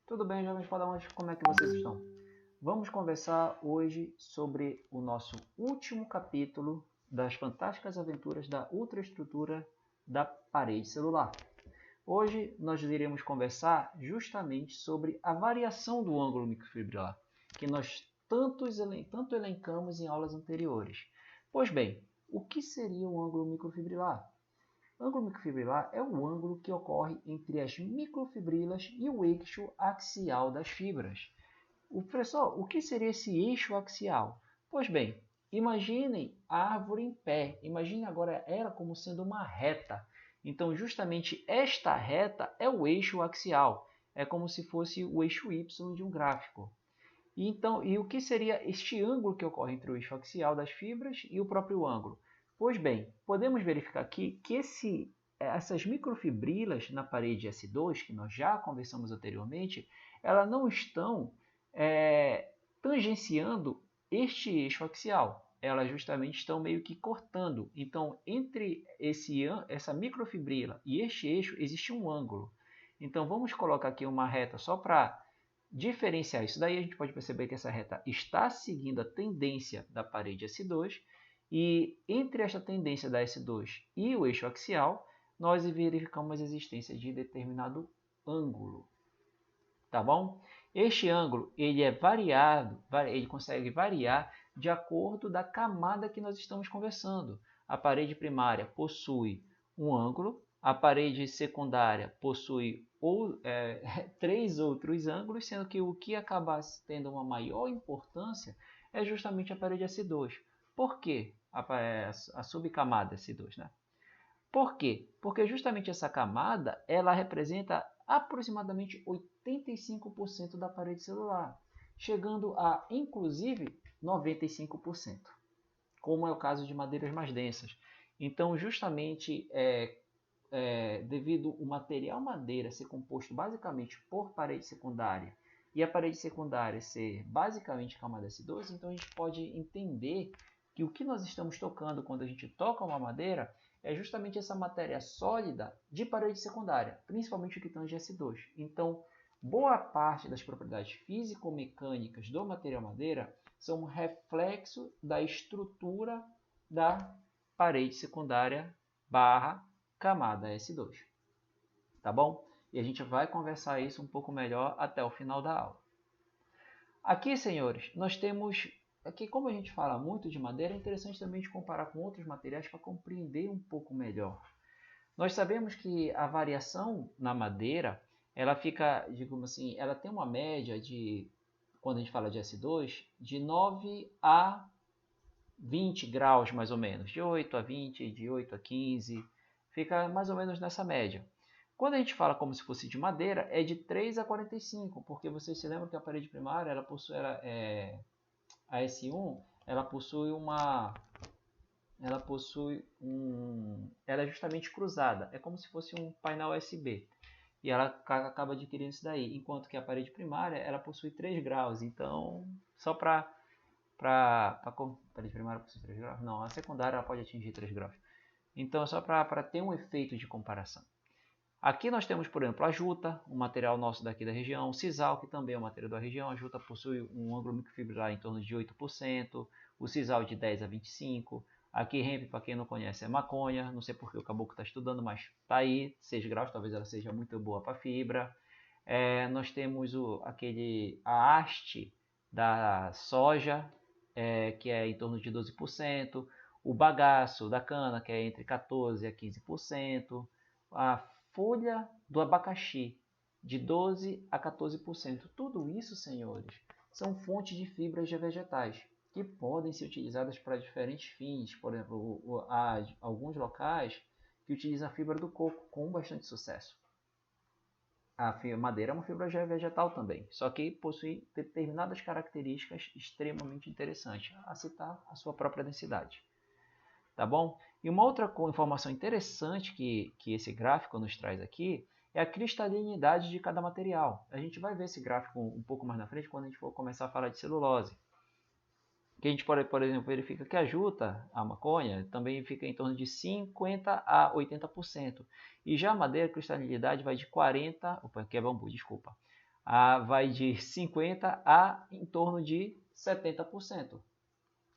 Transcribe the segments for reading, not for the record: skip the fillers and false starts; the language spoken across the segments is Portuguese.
Tudo bem, jovens padawans? Como é que vocês estão? Vamos conversar hoje sobre o nosso último capítulo das fantásticas aventuras da ultraestrutura da parede celular. Hoje nós iremos conversar justamente sobre a variação do ângulo microfibrilar, que nós tanto elencamos em aulas anteriores. Pois bem, o que seria o ângulo microfibrilar? O ângulo microfibrilar é o ângulo que ocorre entre as microfibrilas e o eixo axial das fibras. Professor, o que seria esse eixo axial? Pois bem, imaginem a árvore em pé. Imagine agora ela como sendo uma reta. Então, justamente esta reta é o eixo axial. É como se fosse o eixo Y de um gráfico. E o que seria este ângulo que ocorre entre o eixo axial das fibras e o próprio ângulo? Pois bem, podemos verificar aqui que essas microfibrilas na parede S2, que nós já conversamos anteriormente, elas não estão tangenciando este eixo axial. Elas justamente estão meio que cortando. Então, entre essa microfibrila e este eixo, existe um ângulo. Então, vamos colocar aqui uma reta só para diferenciar isso daí. A gente pode perceber que essa reta está seguindo a tendência da parede S2, e entre esta tendência da S2 e o eixo axial, nós verificamos a existência de determinado ângulo. Tá bom? Este ângulo ele é variado, ele consegue variar de acordo da camada que nós estamos conversando. A parede primária possui um ângulo, a parede secundária possui três outros ângulos, sendo que o que acaba tendo uma maior importância é justamente a parede S2. Por quê? A subcamada S2, né? Por quê? Porque justamente essa camada ela representa aproximadamente 85% da parede celular, chegando a, inclusive, 95%, como é o caso de madeiras mais densas. Então, justamente, devido o material madeira ser composto basicamente por parede secundária e a parede secundária ser basicamente camada S2, então a gente pode entender que o que nós estamos tocando quando a gente toca uma madeira é justamente essa matéria sólida de parede secundária, principalmente o que tange S2. Então, boa parte das propriedades físico-mecânicas do material madeira são um reflexo da estrutura da parede secundária barra camada S2. Tá bom? E a gente vai conversar isso um pouco melhor até o final da aula. Aqui, senhores, nós temos... Aqui, como a gente fala muito de madeira, é interessante também de comparar com outros materiais para compreender um pouco melhor. Nós sabemos que a variação na madeira, ela fica, digamos assim, ela tem uma média de, quando a gente fala de S2, de 9 a 20 graus mais ou menos, de 8 a 20, de 8 a 15, fica mais ou menos nessa média. Quando a gente fala como se fosse de madeira, é de 3 a 45, porque vocês se lembram que a parede primária, a S1, ela é justamente cruzada, é como se fosse um painel USB, e ela acaba adquirindo isso daí, enquanto que a parede primária, ela possui 3 graus, então, só para a parede primária possui 3 graus? Não, a secundária ela pode atingir 3 graus. Então, só para ter um efeito de comparação. Aqui nós temos, por exemplo, a juta, um material nosso daqui da região, o sisal, que também é um material da região. A juta possui um ângulo microfibrilar em torno de 8%, o sisal de 10 a 25%. Aqui, hemp, para quem não conhece, é maconha. Não sei porque o caboclo está estudando, mas está aí, 6 graus, talvez ela seja muito boa para fibra. Nós temos a haste da soja, que é em torno de 12%. O bagaço da cana, que é entre 14% a 15%. A folha do abacaxi, de 12 a 14%. Tudo isso, senhores, são fontes de fibras de vegetais que podem ser utilizadas para diferentes fins. Por exemplo, há alguns locais que utilizam a fibra do coco com bastante sucesso. A madeira é uma fibra vegetal também, só que possui determinadas características extremamente interessantes, a citar a sua própria densidade. Tá bom? E uma outra informação interessante que esse gráfico nos traz aqui é a cristalinidade de cada material. A gente vai ver esse gráfico um pouco mais na frente quando a gente for começar a falar de celulose. Que a gente, por exemplo, verifica que a juta, a maconha, também fica em torno de 50% a 80%. E já a madeira, a cristalinidade vai de 40%, que é bambu, desculpa, vai de 50% a em torno de 70%.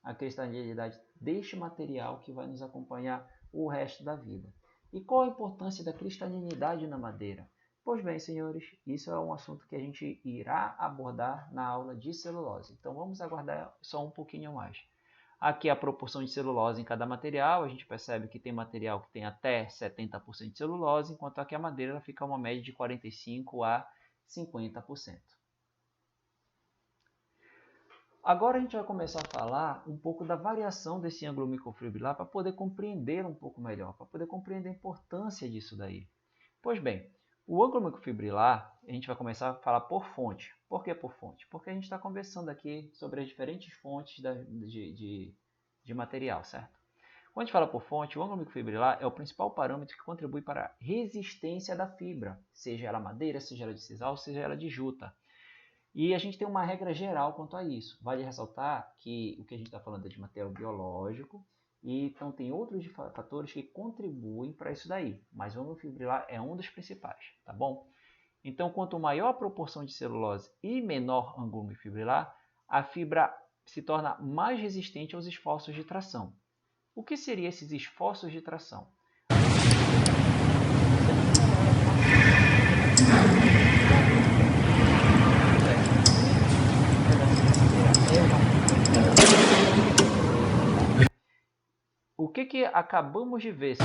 A cristalicidade deste material que vai nos acompanhar o resto da vida. E qual a importância da cristalinidade na madeira? Pois bem, senhores, isso é um assunto que a gente irá abordar na aula de celulose. Então vamos aguardar só um pouquinho mais. Aqui a proporção de celulose em cada material, a gente percebe que tem material que tem até 70% de celulose, enquanto aqui a madeira ela fica uma média de 45% a 50%. Agora a gente vai começar a falar um pouco da variação desse ângulo microfibrilar para poder compreender um pouco melhor, para poder compreender a importância disso daí. Pois bem, o ângulo microfibrilar, a gente vai começar a falar por fonte. Por que por fonte? Porque a gente está conversando aqui sobre as diferentes fontes de material, certo? Quando a gente fala por fonte, o ângulo microfibrilar é o principal parâmetro que contribui para a resistência da fibra, seja ela madeira, seja ela de sisal, seja ela de juta. E a gente tem uma regra geral quanto a isso. Vale ressaltar que o que a gente está falando é de material biológico, e então tem outros fatores que contribuem para isso daí, mas o ângulo fibrilar é um dos principais, tá bom? Então, quanto maior a proporção de celulose e menor ângulo fibrilar, a fibra se torna mais resistente aos esforços de tração. O que seriam esses esforços de tração? O que acabamos de ver?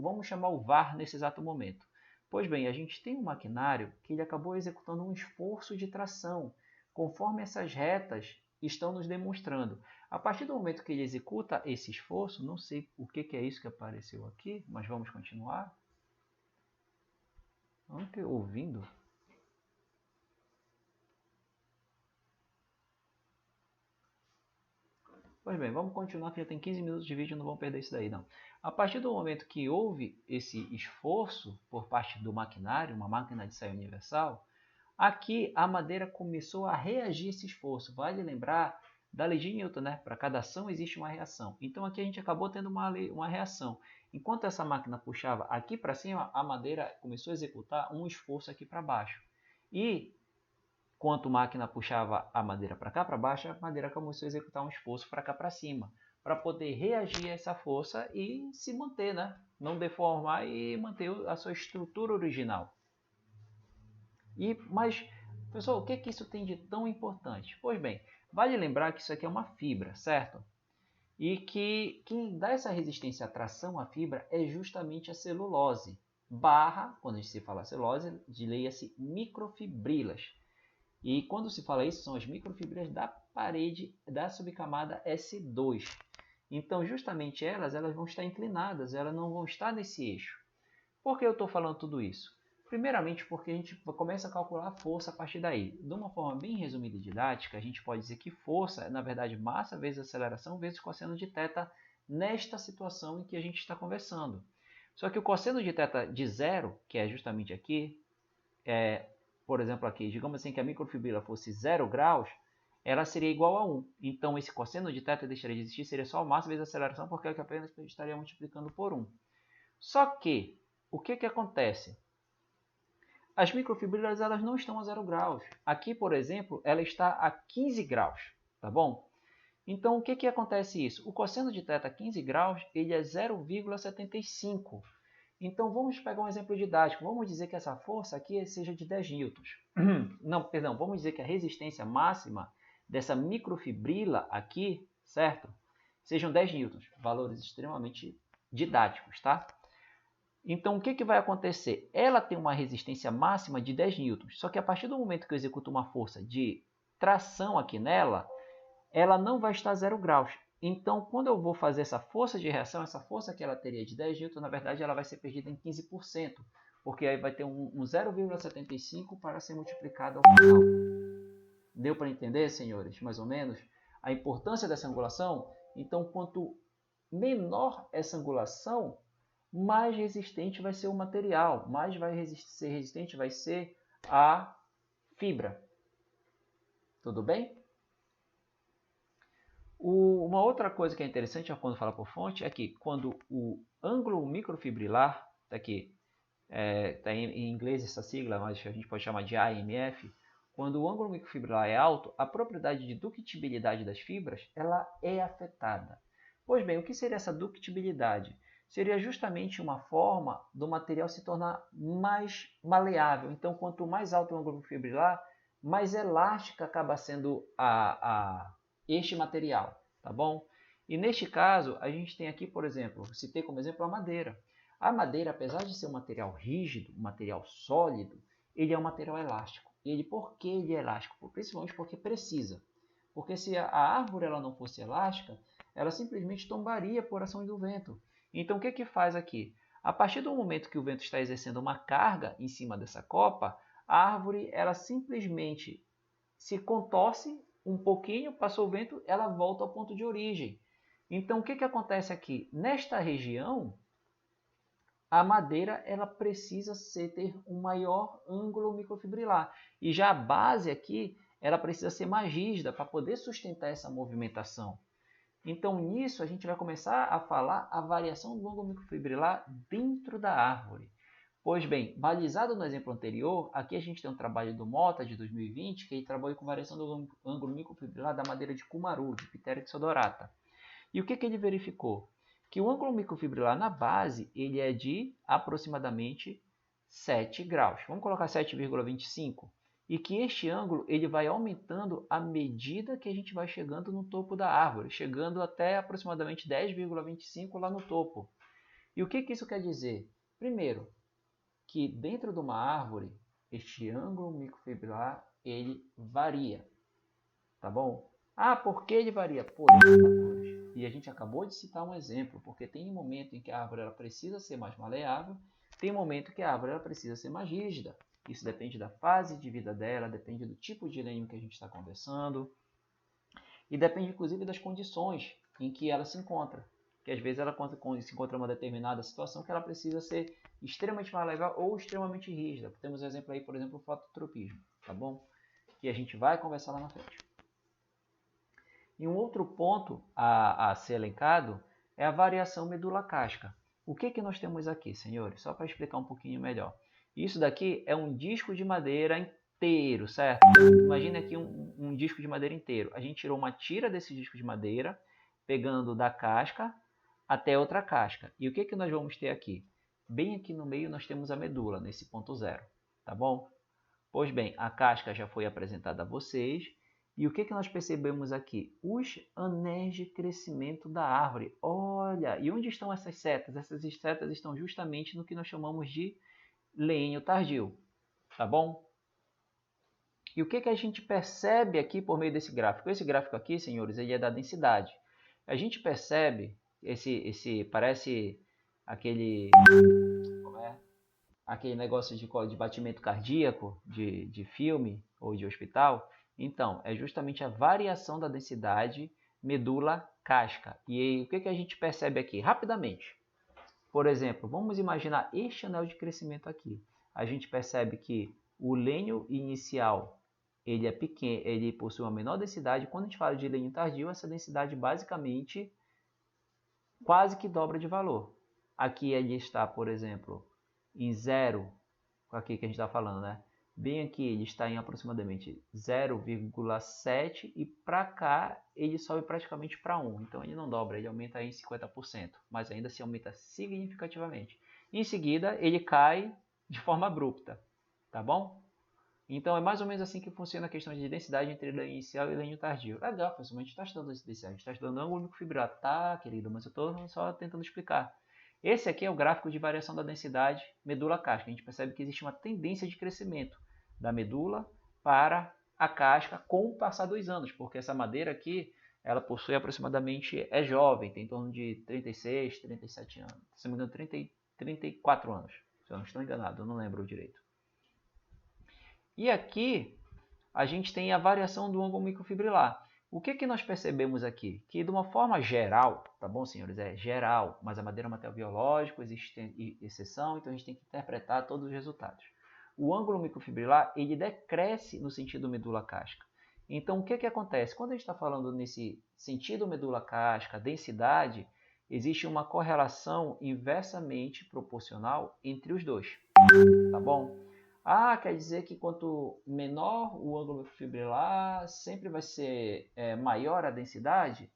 Vamos chamar o VAR nesse exato momento. Pois bem, a gente tem um maquinário que ele acabou executando um esforço de tração, conforme essas retas estão nos demonstrando. A partir do momento que ele executa esse esforço, não sei o que é isso que apareceu aqui, mas vamos continuar. Não estou ouvindo. Pois bem, vamos continuar que já tem 15 minutos de vídeo, não vamos perder isso daí não. A partir do momento que houve esse esforço por parte do maquinário, uma máquina de saia universal, aqui a madeira começou a reagir a esse esforço. Vale lembrar da lei de Newton, né? Para cada ação existe uma reação. Então aqui a gente acabou tendo uma reação. Enquanto essa máquina puxava aqui para cima, a madeira começou a executar um esforço aqui para baixo. E quanto a máquina puxava a madeira para cá para baixo, a madeira começou a executar um esforço para cá para cima, para poder reagir a essa força e se manter, né? Não deformar e manter a sua estrutura original. Mas, pessoal, o que isso tem de tão importante? Pois bem, vale lembrar que isso aqui é uma fibra, certo? E que quem dá essa resistência à tração à fibra é justamente a celulose. Quando a gente se fala celulose, leia-se microfibrilas. E quando se fala isso, são as microfibras da parede da subcamada S2. Então, justamente elas vão estar inclinadas, elas não vão estar nesse eixo. Por que eu estou falando tudo isso? Primeiramente, porque a gente começa a calcular a força a partir daí. De uma forma bem resumida e didática, a gente pode dizer que força é, na verdade, massa vezes aceleração vezes cosseno de θ nesta situação em que a gente está conversando. Só que o cosseno de θ de zero, que é justamente aqui, por exemplo, aqui, digamos assim que a microfibrila fosse 0 graus, ela seria igual a 1. Então, esse cosseno de θ deixaria de existir, seria só a massa vezes a aceleração, porque apenas estaria multiplicando por 1. Só que, o que acontece? As microfibrilas elas não estão a 0 graus. Aqui, por exemplo, ela está a 15 graus, tá bom? Então, o que acontece isso? O cosseno de θ a 15 graus ele é 0,75. Então, vamos pegar um exemplo didático. Vamos dizer que essa força aqui seja de 10 newtons. Não, perdão, vamos dizer que a resistência máxima dessa microfibrila aqui, certo? Sejam 10 newtons, valores extremamente didáticos, tá? Então, o que vai acontecer? Ela tem uma resistência máxima de 10 newtons, só que a partir do momento que eu executo uma força de tração aqui nela, ela não vai estar a 0 graus. Então, quando eu vou fazer essa força de reação, essa força que ela teria de 10 newtons, na verdade, ela vai ser perdida em 15%, porque aí vai ter um 0,75 para ser multiplicado ao final. Deu para entender, senhores, mais ou menos, a importância dessa angulação? Então, quanto menor essa angulação, mais resistente vai ser o material, mais vai ser resistente vai ser a fibra. Tudo bem? Uma outra coisa que é interessante quando fala por fonte é que quando o ângulo microfibrilar, aqui, tá em inglês essa sigla, mas a gente pode chamar de AMF. Quando o ângulo microfibrilar é alto, a propriedade de ductibilidade das fibras ela é afetada. Pois bem, o que seria essa ductibilidade? Seria justamente uma forma do material se tornar mais maleável. Então, quanto mais alto o ângulo microfibrilar, mais elástica acaba sendo este material, tá bom? E neste caso, a gente tem aqui, por exemplo, citei como exemplo a madeira. A madeira, apesar de ser um material rígido, um material sólido, ele é um material elástico. E por que ele é elástico? Principalmente porque precisa. Porque se a árvore ela não fosse elástica, ela simplesmente tombaria por ação do vento. Então o que faz aqui? A partir do momento que o vento está exercendo uma carga em cima dessa copa, a árvore ela simplesmente se contorce um pouquinho, passou o vento, ela volta ao ponto de origem. Então o que acontece aqui? Nesta região, a madeira ela precisa ter um maior ângulo microfibrilar. E já a base aqui, ela precisa ser mais rígida para poder sustentar essa movimentação. Então, nisso, a gente vai começar a falar a variação do ângulo microfibrilar dentro da árvore. Pois bem, balizado no exemplo anterior, aqui a gente tem um trabalho do Mota, de 2020, que ele trabalhou com variação do ângulo microfibrilar da madeira de cumaru, de Pteryx odorata. E o que ele verificou? Que o ângulo microfibrilar na base ele é de aproximadamente 7 graus. Vamos colocar 7,25. E que este ângulo ele vai aumentando à medida que a gente vai chegando no topo da árvore, chegando até aproximadamente 10,25 lá no topo. E o que isso quer dizer? Primeiro, que dentro de uma árvore, este ângulo microfibrilar ele varia, tá bom? Ah, por que ele varia? Por esses fatores. E a gente acabou de citar um exemplo, porque tem um momento em que a árvore ela precisa ser mais maleável, tem um momento que a árvore ela precisa ser mais rígida. Isso depende da fase de vida dela, depende do tipo de lenho que a gente está conversando, e depende inclusive das condições em que ela se encontra. Que às vezes ela se encontra em uma determinada situação que ela precisa ser extremamente maleável ou extremamente rígida. Temos um exemplo aí, por exemplo, o fototropismo, tá bom? Que a gente vai conversar lá na frente. E um outro ponto a ser elencado é a variação medula-casca. O que nós temos aqui, senhores? Só para explicar um pouquinho melhor. Isso daqui é um disco de madeira inteiro, certo? Imagine aqui um disco de madeira inteiro. A gente tirou uma tira desse disco de madeira, pegando da casca até outra casca. E o que nós vamos ter aqui? Bem aqui no meio nós temos a medula, nesse ponto zero, tá bom? Pois bem, a casca já foi apresentada a vocês. E o que nós percebemos aqui? Os anéis de crescimento da árvore. Olha, e onde estão essas setas? Essas setas estão justamente no que nós chamamos de lenho tardio, tá bom? E o que a gente percebe aqui por meio desse gráfico? Esse gráfico aqui, senhores, ele é da densidade. A gente percebe, parece aquele negócio de batimento cardíaco de filme ou de hospital. Então, é justamente a variação da densidade medula-casca. E aí, o que a gente percebe aqui? Rapidamente. Por exemplo, vamos imaginar este anel de crescimento aqui. A gente percebe que o lenho inicial ele é pequeno, ele possui uma menor densidade. Quando a gente fala de lenho tardio, essa densidade basicamente quase que dobra de valor. Aqui ele está, por exemplo, em 0, aqui que a gente está falando, né? Bem aqui ele está em aproximadamente 0,7 e para cá ele sobe praticamente para 1. Então ele não dobra, ele aumenta em 50%, mas ainda assim aumenta significativamente. Em seguida ele cai de forma abrupta, tá bom? Então é mais ou menos assim que funciona a questão de densidade entre lenho inicial e lenho tardio. Legal, pessoal, a gente está estudando densidade, a gente está estudando ângulo microfibrilar, tá, querido? Mas eu estou só tentando explicar. Esse aqui é o gráfico de variação da densidade medula-casca. A gente percebe que existe uma tendência de crescimento da medula para a casca com o passar dos anos, porque essa madeira aqui, ela possui aproximadamente, é jovem, tem em torno de 36, 37 anos, se não me engano 34 anos, se eu não estou enganado, eu não lembro direito. E aqui a gente tem a variação do ângulo microfibrilar. O que nós percebemos aqui? Que de uma forma geral, tá bom, senhores? É geral, mas a madeira é um material biológico, existe exceção, então a gente tem que interpretar todos os resultados. O ângulo microfibrilar, ele decresce no sentido medula-casca. Então, o que acontece? Quando a gente está falando nesse sentido medula-casca, densidade, existe uma correlação inversamente proporcional entre os dois. tá bom? Ah, quer dizer que quanto menor o ângulo fibrilar, sempre vai ser maior a densidade?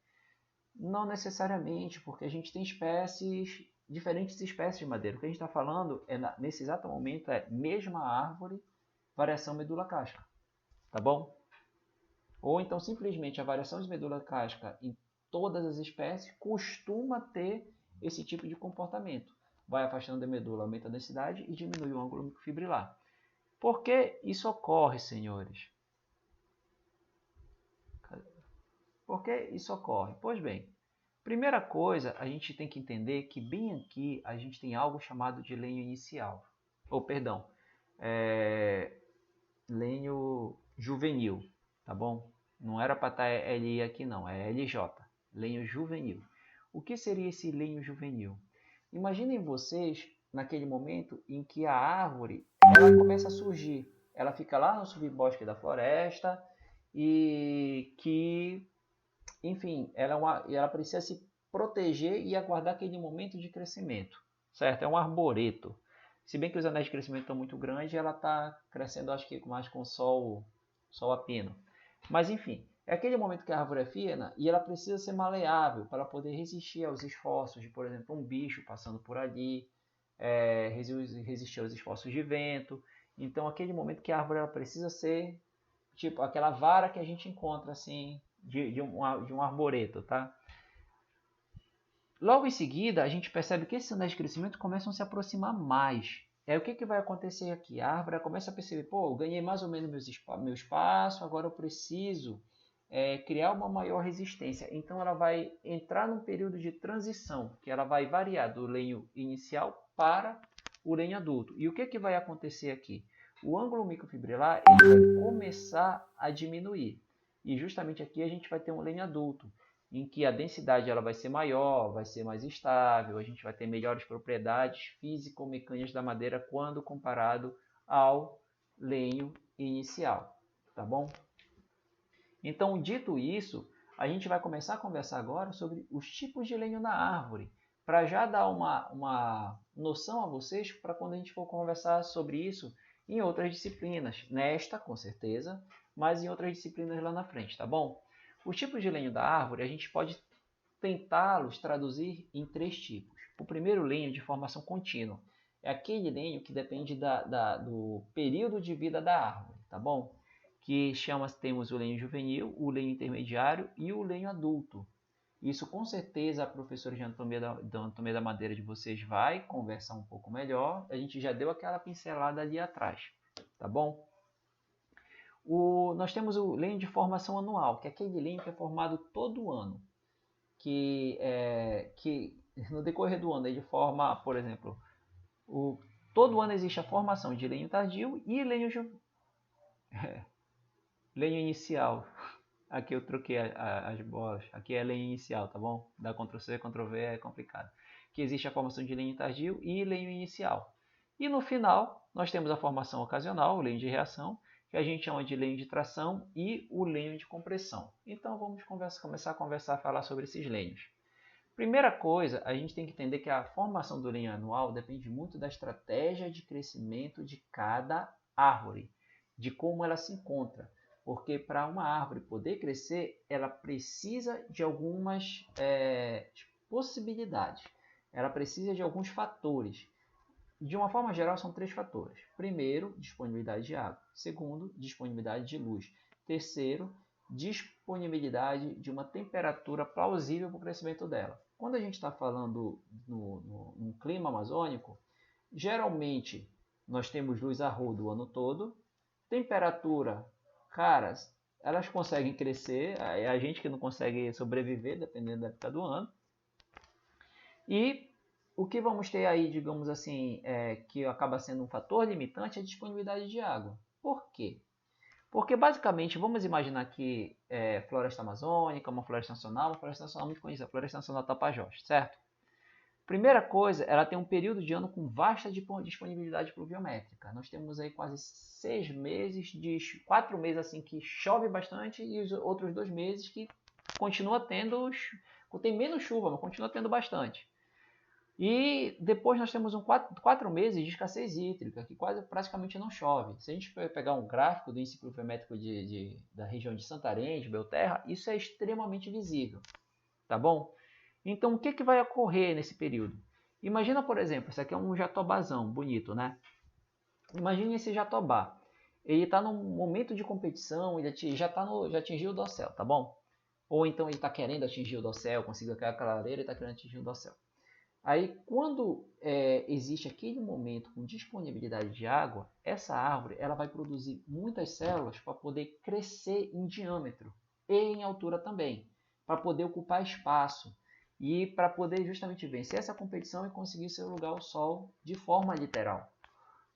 Não necessariamente, porque a gente tem diferentes espécies de madeira. O que a gente está falando nesse exato momento é mesma árvore, variação medula-casca, tá bom? Ou então simplesmente a variação de medula-casca em todas as espécies costuma ter esse tipo de comportamento. Vai afastando a medula, aumenta a densidade e diminui o ângulo microfibrilar. Por que isso ocorre, senhores? Por que isso ocorre? Pois bem, primeira coisa, a gente tem que entender que bem aqui a gente tem algo chamado de lenho inicial. Ou, perdão, lenho juvenil, tá bom? Não era para estar LI aqui não, é LJ, lenho juvenil. O que seria esse lenho juvenil? Imaginem vocês naquele momento em que a árvore ela começa a surgir. Ela fica lá no subbosque da floresta e que, enfim, ela precisa se proteger e aguardar aquele momento de crescimento, certo? É um arboreto. Se bem que os anéis de crescimento estão muito grandes, ela está crescendo, acho que mais com sol a pino. Mas enfim, é aquele momento que a árvore é fina e ela precisa ser maleável para poder resistir aos esforços de, por exemplo, um bicho passando por ali, resistir aos esforços de vento. Então, aquele momento que a árvore ela precisa ser tipo aquela vara que a gente encontra assim de um arboreto, tá? Logo em seguida, a gente percebe que esses anéis de crescimento começam a se aproximar mais. É o que vai acontecer aqui? A árvore começa a perceber, pô, eu ganhei mais ou menos meu espaço, agora eu preciso criar uma maior resistência. Então ela vai entrar num período de transição, que ela vai variar do lenho inicial para o lenho adulto. E o que vai acontecer aqui? O ângulo microfibrilar ele vai começar a diminuir. E justamente aqui a gente vai ter um lenho adulto, em que a densidade ela vai ser maior, vai ser mais estável, a gente vai ter melhores propriedades físico-mecânicas da madeira quando comparado ao lenho inicial, tá bom? Então, dito isso, a gente vai começar a conversar agora sobre os tipos de lenho na árvore, para já dar uma noção a vocês para quando a gente for conversar sobre isso em outras disciplinas, nesta com certeza, mas em outras disciplinas lá na frente, tá bom? Os tipos de lenho da árvore, a gente pode tentá-los traduzir em 3 tipos. O primeiro lenho de formação contínua é aquele lenho que depende do período de vida da árvore, tá bom? Que temos o lenho juvenil, o lenho intermediário e o lenho adulto. Isso com certeza a professora de anatomia da madeira de vocês vai conversar um pouco melhor. A gente já deu aquela pincelada ali atrás, tá bom? Nós temos o lenho de formação anual, que é aquele lenho que é formado todo ano, que no decorrer do ano ele forma, por exemplo, todo ano existe a formação de lenho tardio e lenho inicial. Aqui eu troquei as bolas. Aqui é lenho inicial, tá bom? Dá Ctrl+C, Ctrl+V é complicado. Que existe a formação de lenho tardio e lenho inicial. E no final, nós temos a formação ocasional, o lenho de reação, que a gente chama de lenho de tração e o lenho de compressão. Então vamos começar a falar sobre esses lenhos. Primeira coisa, a gente tem que entender que a formação do lenho anual depende muito da estratégia de crescimento de cada árvore, de como ela se encontra. Porque para uma árvore poder crescer, ela precisa de algumas possibilidades. Ela precisa de alguns fatores. De uma forma geral, são 3 fatores. Primeiro, disponibilidade de água. Segundo, disponibilidade de luz. Terceiro, disponibilidade de uma temperatura plausível para o crescimento dela. Quando a gente está falando no clima amazônico, geralmente nós temos luz a rodo o ano todo, temperatura, caras, elas conseguem crescer, é a gente que não consegue sobreviver, dependendo da época do ano. E o que vamos ter aí, digamos assim, que acaba sendo um fator limitante é a disponibilidade de água. Por quê? Porque basicamente, vamos imaginar que floresta amazônica, uma floresta nacional muito conhecida, a Floresta Nacional Tapajós, certo? Primeira coisa, ela tem um período de ano com vasta disponibilidade pluviométrica. Nós temos aí quase 6 meses, 4 meses assim que chove bastante e os outros 2 meses que continua tendo, tem menos chuva, mas continua tendo bastante. E depois nós temos 4 meses de escassez hídrica, que praticamente não chove. Se a gente pegar um gráfico do índice pluviométrico da região de Santarém, de Belterra, isso é extremamente visível, tá bom? Então, o que vai ocorrer nesse período? Imagina, por exemplo, esse aqui é um jatobazão bonito, né? Imagine esse jatobá. Ele está num momento de competição, ele já atingiu o dossel, tá bom? Ou então ele está querendo atingir o dossel, conseguiu aquela clareira e está querendo atingir o dossel. Aí, quando existe aquele momento com disponibilidade de água, essa árvore ela vai produzir muitas células para poder crescer em diâmetro e em altura também, para poder ocupar espaço e para poder justamente vencer essa competição e conseguir seu lugar ao sol de forma literal.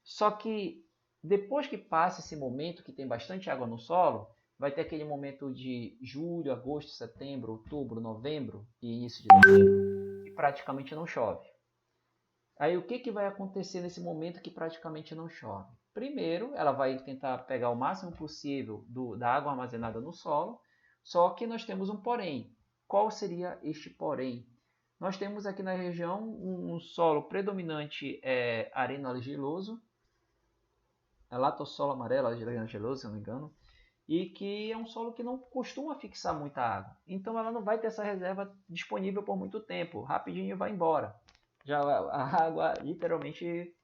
Só que depois que passa esse momento que tem bastante água no solo, vai ter aquele momento de julho, agosto, setembro, outubro, novembro e início de dezembro, que praticamente não chove. Aí o que vai acontecer nesse momento que praticamente não chove? Primeiro, ela vai tentar pegar o máximo possível da água armazenada no solo, só que nós temos um porém. Qual seria este porém? Nós temos aqui na região um solo predominante areno-argiloso, é latossolo amarelo, argiloso, se não me engano, e que é um solo que não costuma fixar muita água. Então ela não vai ter essa reserva disponível por muito tempo, rapidinho vai embora. Já a água literalmente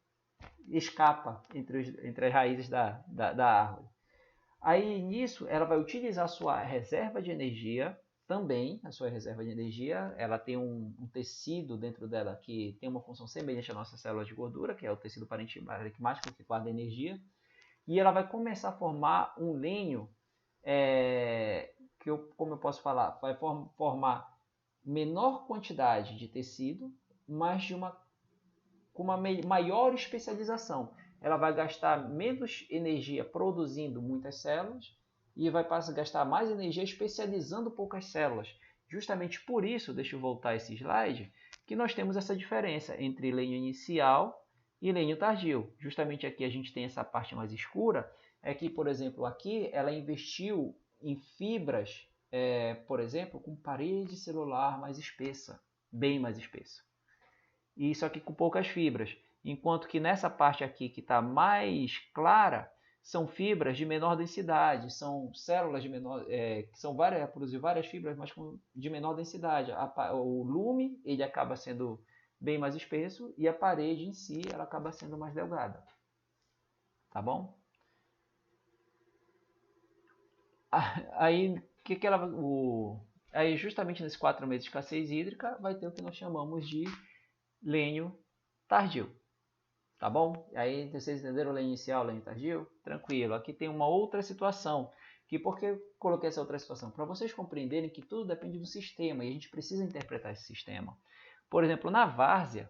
escapa entre as raízes da árvore. Aí nisso ela vai utilizar a sua reserva de energia também, a sua reserva de energia, ela tem um tecido dentro dela que tem uma função semelhante à nossa célula de gordura, que é o tecido parenquimático que guarda energia, e ela vai começar a formar um lenho como eu posso falar, vai formar menor quantidade de tecido, mas com uma maior especialização. Ela vai gastar menos energia produzindo muitas células e vai passar a gastar mais energia especializando poucas células. Justamente por isso, deixa eu voltar esse slide, que nós temos essa diferença entre lenho inicial e lenho tardio. Justamente aqui a gente tem essa parte mais escura, é que, por exemplo, aqui ela investiu em fibras, por exemplo, com parede celular mais espessa, bem mais espessa. E isso aqui com poucas fibras. Enquanto que nessa parte aqui que está mais clara, são fibras de menor densidade, são células de menor, que são produzir várias fibras, mas de menor densidade. O lume ele acaba sendo bem mais espesso e a parede em si ela acaba sendo mais delgada. Tá bom? Aí, aí justamente nesses 4 meses de escassez hídrica, vai ter o que nós chamamos de lenho tardio. Tá bom? Aí vocês entenderam o lenho inicial, o lenho tardio? Tranquilo. Aqui tem uma outra situação. Por que eu coloquei essa outra situação? Para vocês compreenderem que tudo depende do sistema e a gente precisa interpretar esse sistema. Por exemplo, na várzea,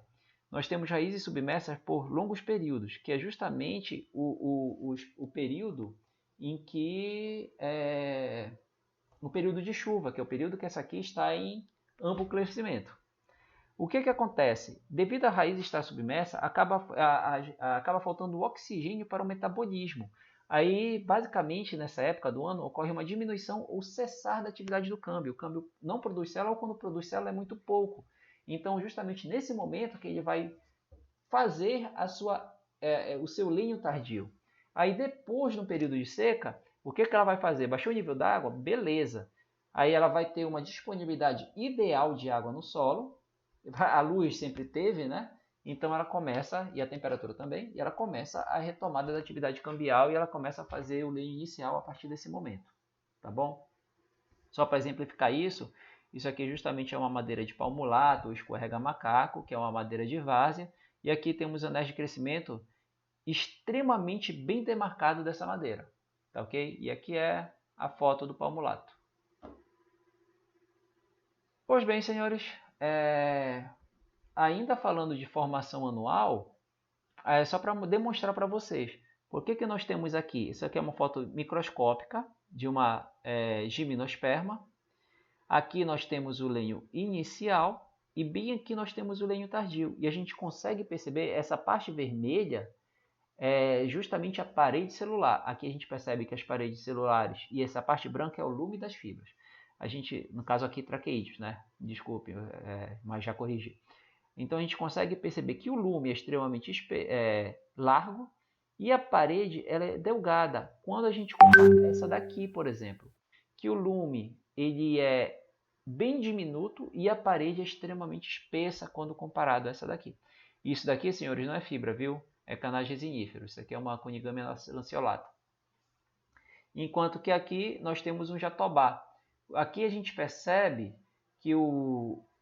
nós temos raízes submersas por longos períodos, que é justamente o período em que no período de chuva, que é o período que essa aqui está em amplo crescimento. O que acontece? Devido à raiz estar submersa, acaba faltando oxigênio para o metabolismo. Aí, basicamente, nessa época do ano, ocorre uma diminuição ou cessar da atividade do câmbio. O câmbio não produz célula ou quando produz célula é muito pouco. Então, justamente nesse momento que ele vai fazer o seu lenho tardio. Aí, depois, no período de seca, o que ela vai fazer? Baixou o nível da água? Beleza. Aí ela vai ter uma disponibilidade ideal de água no solo. A luz sempre teve, né? Então ela começa, e a temperatura também, e ela começa a retomada da atividade cambial e ela começa a fazer o lenho inicial a partir desse momento. Tá bom? Só para exemplificar isso aqui justamente é uma madeira de palmulato, ou escorrega-macaco, que é uma madeira de várzea, e aqui temos anéis de crescimento extremamente bem demarcado dessa madeira, tá ok? E aqui é a foto do palmulato. Pois bem, senhores, ainda falando de formação anual, só para demonstrar para vocês, por que nós temos aqui, isso aqui é uma foto microscópica de uma gimnosperma, aqui nós temos o lenho inicial e bem aqui nós temos o lenho tardio, e a gente consegue perceber essa parte vermelha é justamente a parede celular. Aqui a gente percebe que as paredes celulares e essa parte branca é o lume das fibras. A gente, no caso aqui, traqueídeos, né? Desculpe, mas já corrigi. Então a gente consegue perceber que o lume é extremamente largo e a parede ela é delgada. Quando a gente compara essa daqui, por exemplo, que o lume ele é bem diminuto e a parede é extremamente espessa quando comparado a essa daqui. Isso daqui, senhores, não é fibra, viu? É canais resiníferos. Isso aqui é uma Conigâmea lanceolata. Enquanto que aqui nós temos um jatobá. Aqui a gente percebe que,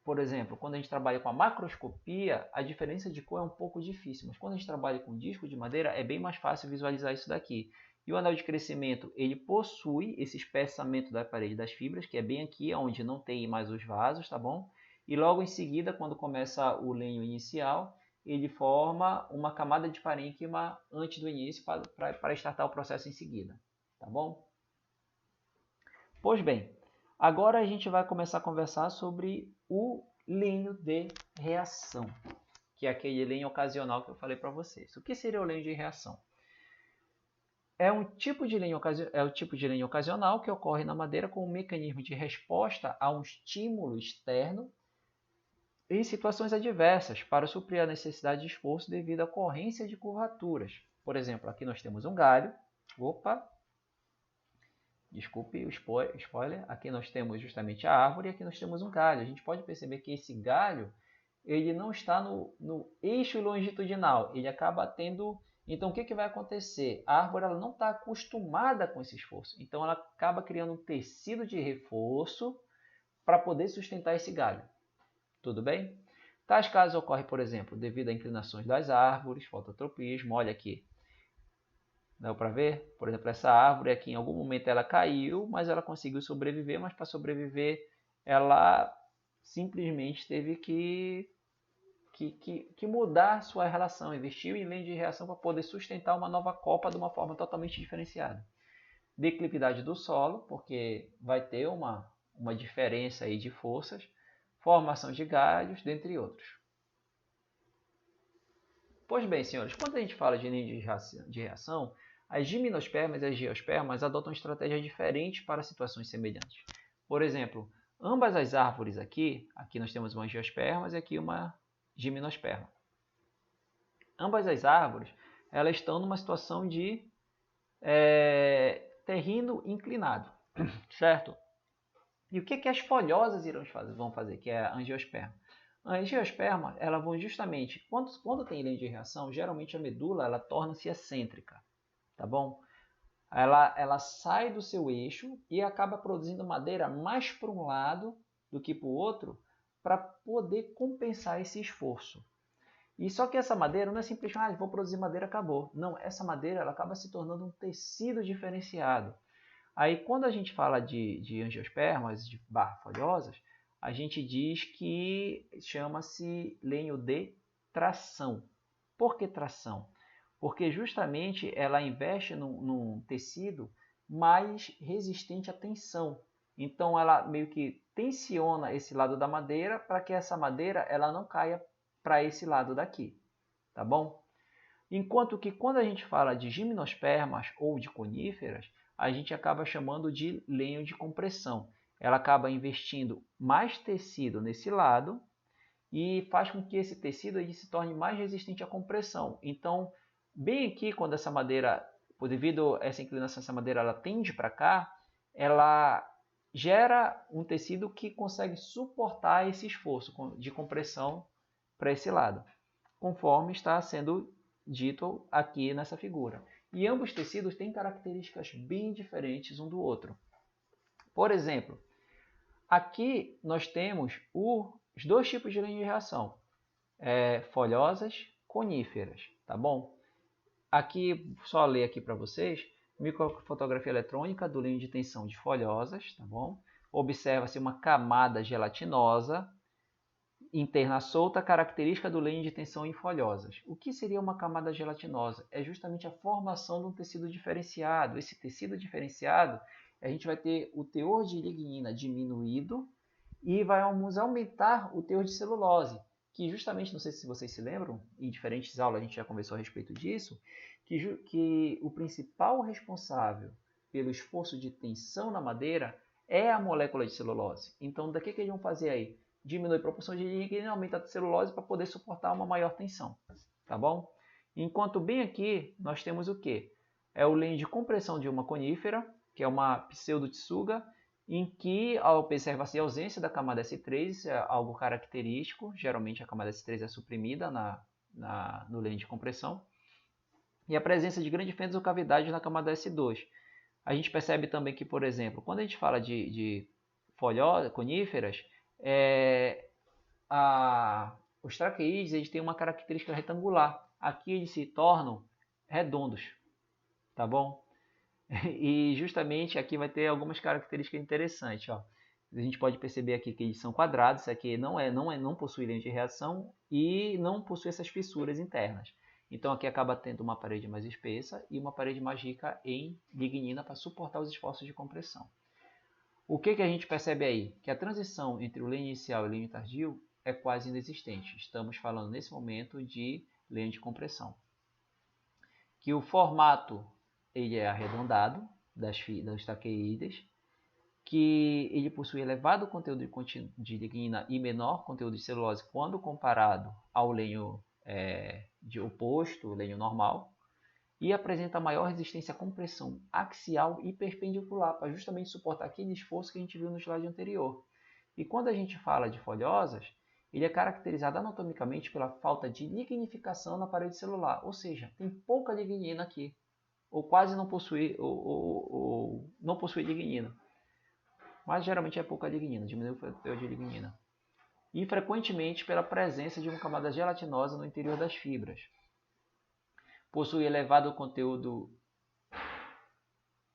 por exemplo, quando a gente trabalha com a macroscopia, a diferença de cor é um pouco difícil. Mas quando a gente trabalha com disco de madeira, é bem mais fácil visualizar isso daqui. E o anel de crescimento, ele possui esse espessamento da parede das fibras, que é bem aqui, onde não tem mais os vasos, tá bom? E logo em seguida, quando começa o lenho inicial, ele forma uma camada de parênquima antes do início para startar o processo em seguida. Tá bom? Pois bem, agora a gente vai começar a conversar sobre o lenho de reação, que é aquele lenho ocasional que eu falei para vocês. O que seria o lenho de reação? É o tipo de lenho ocasional que ocorre na madeira com um mecanismo de resposta a um estímulo externo em situações adversas para suprir a necessidade de esforço devido à ocorrência de curvaturas. Por exemplo, aqui nós temos um galho. Opa! Desculpe o spoiler. Aqui nós temos justamente a árvore e aqui nós temos um galho. A gente pode perceber que esse galho ele não está no eixo longitudinal. Ele acaba tendo... Então, o que vai acontecer? A árvore ela não está acostumada com esse esforço. Então, ela acaba criando um tecido de reforço para poder sustentar esse galho. Tudo bem? Tais casos ocorrem, por exemplo, devido a inclinações das árvores, fototropismo. Olha aqui. Deu para ver? Por exemplo, essa árvore aqui, em algum momento ela caiu, mas ela conseguiu sobreviver, mas para sobreviver ela simplesmente teve que mudar sua relação, investiu em lente de reação para poder sustentar uma nova copa de uma forma totalmente diferenciada. Declividade do solo, porque vai ter uma diferença aí de forças, formação de galhos, dentre outros. Pois bem, senhores, quando a gente fala de linha de reação, as gimnospermas e as geospermas adotam estratégias diferentes para situações semelhantes. Por exemplo, ambas as árvores aqui nós temos uma geosperma e aqui uma gimnosperma. Ambas as árvores elas estão numa situação de terreno inclinado, certo? E o que as folhosas vão fazer, que é a angiosperma? A angiosperma, elas vão justamente, quando tem lente de reação, geralmente a medula ela torna-se excêntrica, tá bom? Ela sai do seu eixo e acaba produzindo madeira mais para um lado do que para o outro, para poder compensar esse esforço. E só que essa madeira não é simplesmente, vou produzir madeira, acabou. Não, essa madeira ela acaba se tornando um tecido diferenciado. Aí, quando a gente fala de angiospermas, de folhosas, a gente diz que chama-se lenho de tração. Por que tração? Porque justamente ela investe num tecido mais resistente à tensão. Então, ela meio que tensiona esse lado da madeira para que essa madeira ela não caia para esse lado daqui. Tá bom? Enquanto que quando a gente fala de gimnospermas ou de coníferas, a gente acaba chamando de lenho de compressão. Ela acaba investindo mais tecido nesse lado e faz com que esse tecido ele se torne mais resistente à compressão. Então, bem aqui, quando essa madeira, devido a essa inclinação, essa madeira ela tende para cá, ela gera um tecido que consegue suportar esse esforço de compressão para esse lado, conforme está sendo dito aqui nessa figura. E ambos tecidos têm características bem diferentes um do outro. Por exemplo, aqui nós temos os dois tipos de linha de reação, folhosas, coníferas, tá bom? Aqui, só ler aqui para vocês, microfotografia eletrônica do linho de tensão de folhosas, tá bom? Observa-se uma camada gelatinosa interna solta, característica do lenho de tensão em folhosas. O que seria uma camada gelatinosa? É justamente a formação de um tecido diferenciado. Esse tecido diferenciado, a gente vai ter o teor de lignina diminuído e vamos aumentar o teor de celulose, que justamente, não sei se vocês se lembram, em diferentes aulas a gente já conversou a respeito disso, que o principal responsável pelo esforço de tensão na madeira é a molécula de celulose. Então, da que eles vão fazer aí? diminui a proporção de lignina, aumenta a celulose para poder suportar uma maior tensão, tá bom? Enquanto bem aqui nós temos o que? É o lenho de compressão de uma conífera, que é uma pseudotsuga, em que observa-se a ausência da camada S3, é algo característico, geralmente a camada S3 é suprimida no lenho de compressão, e a presença de grandes fendas ou cavidades na camada S2. A gente percebe também que, por exemplo, quando a gente fala de coníferas, os traqueídeos eles têm uma característica retangular. Aqui eles se tornam redondos, tá bom? E justamente aqui vai ter algumas características interessantes, ó. A gente pode perceber aqui que eles são quadrados, isso aqui não possui lente de reação e não possui essas fissuras internas. Então aqui acaba tendo uma parede mais espessa e uma parede mais rica em lignina para suportar os esforços de compressão. O que a gente percebe aí? Que a transição entre o lenho inicial e o lenho tardio é quase inexistente. Estamos falando nesse momento de lenho de compressão. Que o formato ele é arredondado das traqueídeas, que ele possui elevado conteúdo de lignina e menor conteúdo de celulose quando comparado ao lenho de oposto, o lenho normal, e apresenta maior resistência à compressão axial e perpendicular, para justamente suportar aquele esforço que a gente viu no slide anterior. E quando a gente fala de folhosas, ele é caracterizado anatomicamente pela falta de lignificação na parede celular, ou seja, tem pouca lignina aqui, ou quase não possui, ou não possui lignina. Mas geralmente é pouca lignina, diminui o teor de lignina. E frequentemente pela presença de uma camada gelatinosa no interior das fibras. Possui elevado conteúdo...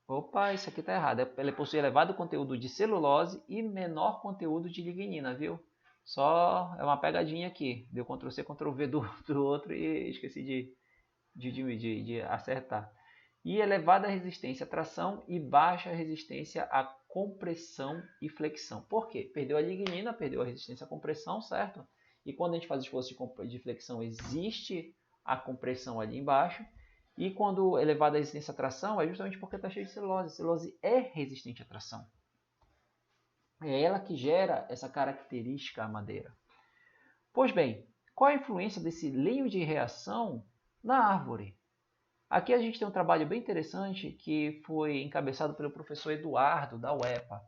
Opa, isso aqui está errado. Ele possui elevado conteúdo de celulose e menor conteúdo de lignina, viu? Só é uma pegadinha aqui. Deu Ctrl+C, Ctrl+V do outro e esqueci de acertar. E elevada resistência à tração e baixa resistência à compressão e flexão. Por quê? Perdeu a lignina, perdeu a resistência à compressão, certo? E quando a gente faz esforço de flexão, existe a compressão ali embaixo. E quando elevada a resistência à tração, é justamente porque está cheio de celulose. A celulose é resistente à tração. É ela que gera essa característica à madeira. Pois bem, qual a influência desse lenho de reação na árvore? Aqui a gente tem um trabalho bem interessante que foi encabeçado pelo professor Eduardo, da UEPA,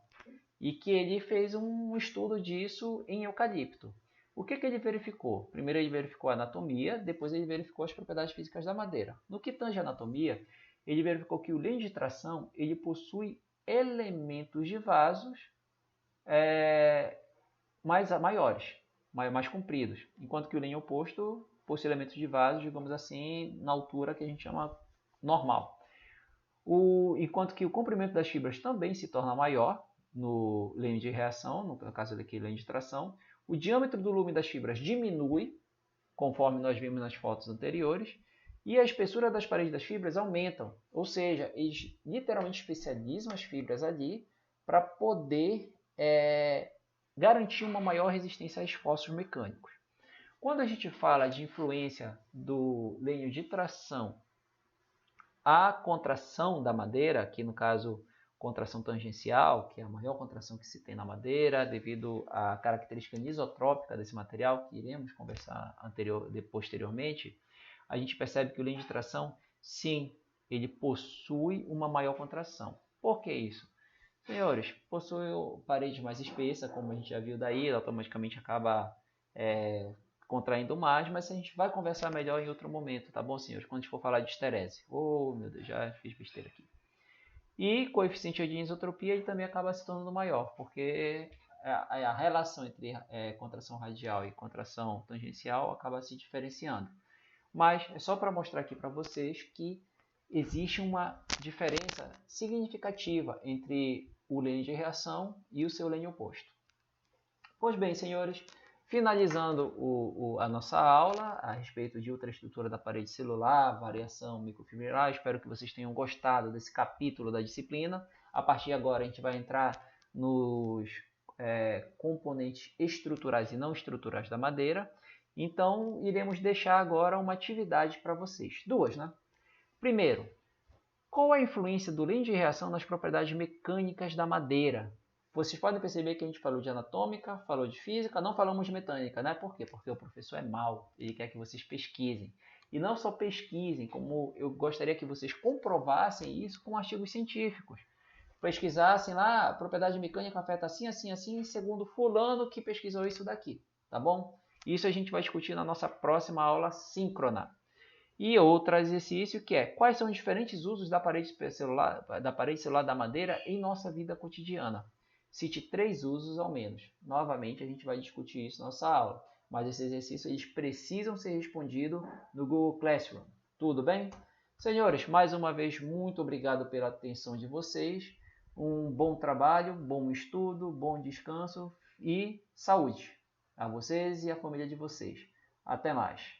e que ele fez um estudo disso em eucalipto. O que ele verificou? Primeiro ele verificou a anatomia, depois ele verificou as propriedades físicas da madeira. No que tange a anatomia, ele verificou que o lenho de tração ele possui elementos de vasos maiores, mais compridos, enquanto que o lenho oposto possui elementos de vasos, digamos assim, na altura que a gente chama normal. Enquanto que o comprimento das fibras também se torna maior no lenho de reação, no caso daqui lenho de tração, o diâmetro do lume das fibras diminui, conforme nós vimos nas fotos anteriores, e a espessura das paredes das fibras aumentam, ou seja, eles literalmente especializam as fibras ali para poder garantir uma maior resistência a esforços mecânicos. Quando a gente fala de influência do lenho de tração à contração da madeira, que no caso contração tangencial, que é a maior contração que se tem na madeira, devido à característica isotrópica desse material, que iremos conversar posteriormente, a gente percebe que o lenho de tração, sim, ele possui uma maior contração. Por que isso? Senhores, possui parede mais espessa, como a gente já viu daí, ela automaticamente acaba contraindo mais, mas a gente vai conversar melhor em outro momento, tá bom, senhores? Quando a gente for falar de esterese. Oh, meu Deus, já fiz besteira aqui. E coeficiente de isotropia ele também acaba se tornando maior, porque a relação entre contração radial e contração tangencial acaba se diferenciando. Mas é só para mostrar aqui para vocês que existe uma diferença significativa entre o lenho de reação e o seu lenho oposto. Pois bem, senhores, finalizando a nossa aula a respeito de ultraestrutura da parede celular, variação microfibrilar, espero que vocês tenham gostado desse capítulo da disciplina. A partir de agora a gente vai entrar nos componentes estruturais e não estruturais da madeira. Então, iremos deixar agora uma atividade para vocês. Duas, né? Primeiro, qual a influência do lenho de reação nas propriedades mecânicas da madeira? Vocês podem perceber que a gente falou de anatômica, falou de física, não falamos de mecânica, né? Por quê? Porque o professor é mau, ele quer que vocês pesquisem. E não só pesquisem, como eu gostaria que vocês comprovassem isso com artigos científicos. Pesquisassem lá, a propriedade mecânica afeta assim, assim, assim, segundo fulano que pesquisou isso daqui, tá bom? Isso a gente vai discutir na nossa próxima aula síncrona. E outro exercício que é, quais são os diferentes usos da parede celular da madeira em nossa vida cotidiana? Cite 3 usos ao menos. Novamente, a gente vai discutir isso na nossa aula. Mas esses exercícios eles precisam ser respondidos no Google Classroom. Tudo bem? Senhores, mais uma vez, muito obrigado pela atenção de vocês. Um bom trabalho, bom estudo, bom descanso e saúde a vocês e a família de vocês. Até mais.